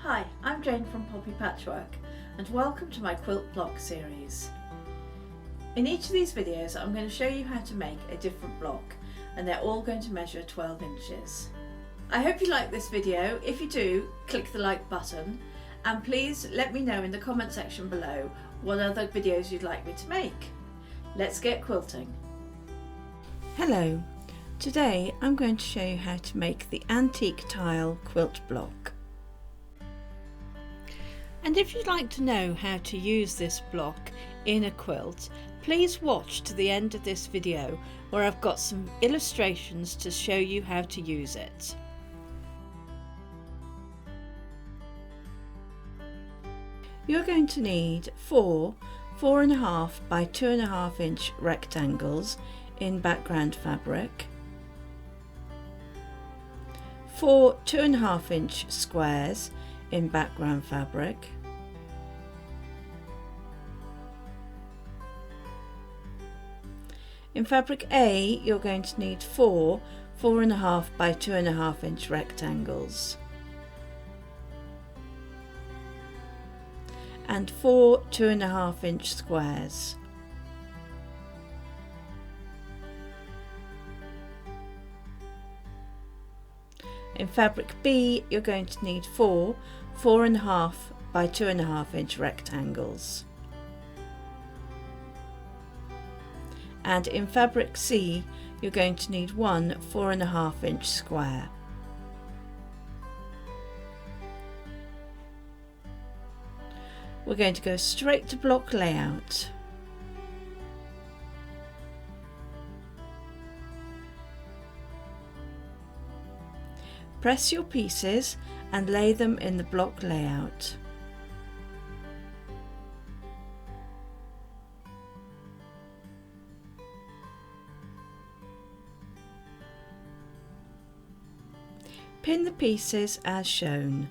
Hi, I'm Jayne from Poppy Patchwork and welcome to my quilt block series. In each of these videos I'm going to show you how to make a different block and they're all going to measure 12 inches. I hope you like this video. If you do, click the like button and please let me know in the comment section below what other videos you'd like me to make. Let's get quilting. Hello, today I'm going to show you how to make the antique tile quilt block. And if you'd like to know how to use this block in a quilt, please watch to the end of this video where I've got some illustrations to show you how to use it. You're going to need 4.5 by 2.5 inch rectangles in background fabric, 4 2.5 inch squares in background fabric, in fabric A you're going to need 4.5 by 2.5 inch rectangles and 4 2.5 inch squares. In fabric B you're going to need 4.5 by 2.5 inch rectangles, and in fabric C you're going to need 1 4.5 inch square. We're going to go straight to block layout. Press your pieces and lay them in the block layout. Pin the pieces as shown.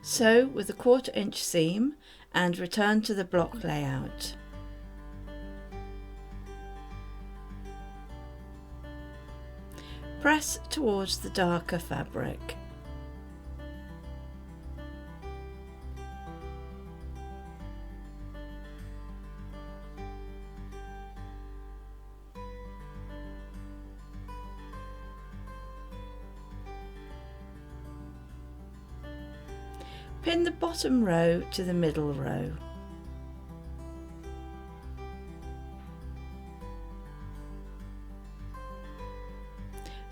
Sew with a 1/4 inch seam and return to the block layout. Press towards the darker fabric. Pin the bottom row to the middle row.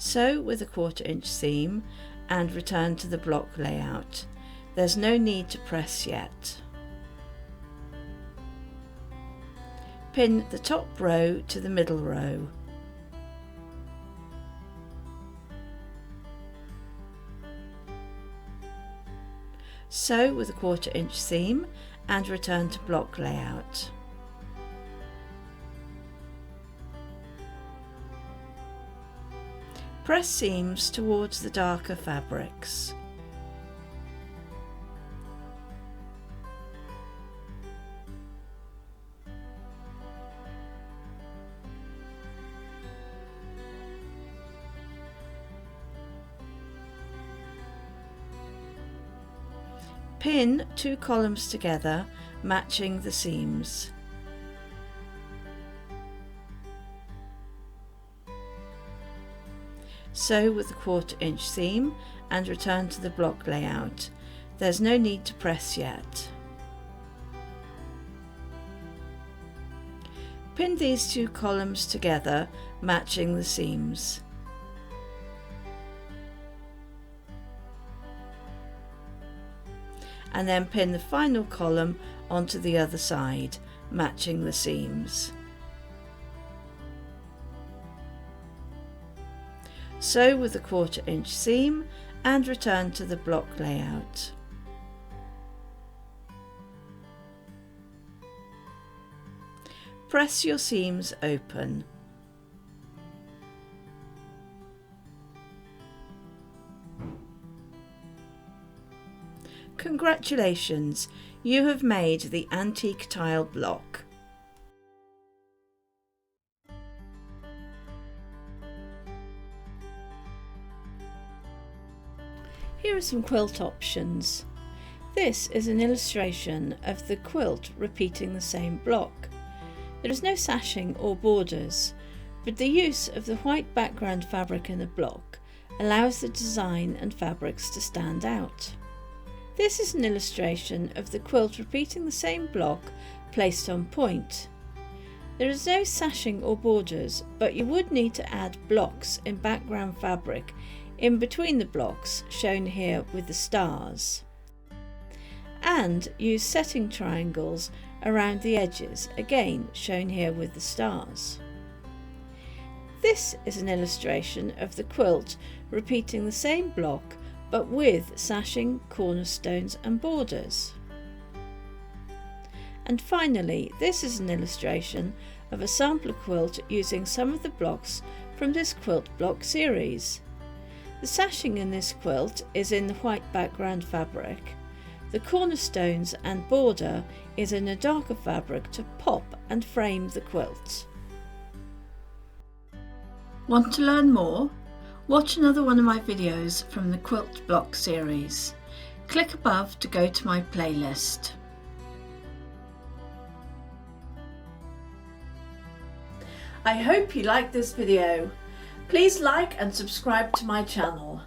Sew with a 1/4 inch seam and return to the block layout. There's no need to press yet. Pin the top row to the middle row. Sew with a 1/4 inch seam and return to block layout. Press seams towards the darker fabrics. Pin 2 columns together, matching the seams. Sew with a 1/4 inch seam and return to the block layout. There's no need to press yet. Pin these 2 columns together, matching the seams. And then pin the final column onto the other side, matching the seams. Sew with a 1/4 inch seam and return to the block layout. Press your seams open. Congratulations, you have made the antique tile block. Here are some quilt options. This is an illustration of the quilt repeating the same block. There is no sashing or borders, but the use of the white background fabric in the block allows the design and fabrics to stand out. This is an illustration of the quilt repeating the same block placed on point. There is no sashing or borders, but you would need to add blocks in background fabric in between the blocks, shown here with the stars, and use setting triangles around the edges, again shown here with the stars. This is an illustration of the quilt repeating the same block but with sashing, cornerstones and borders. And finally, this is an illustration of a sampler quilt using some of the blocks from this quilt block series. The sashing in this quilt is in the white background fabric. The cornerstones and border is in a darker fabric to pop and frame the quilt. Want to learn more? Watch another one of my videos from the Quilt Block series. Click above to go to my playlist. I hope you liked this video. Please like and subscribe to my channel.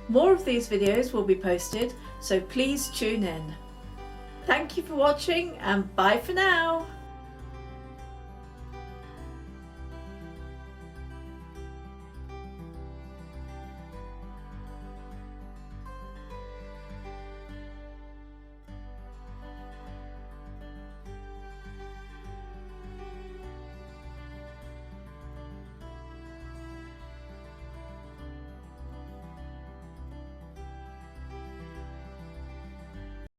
More of these videos will be posted, so please tune in. Thank you for watching and bye for now.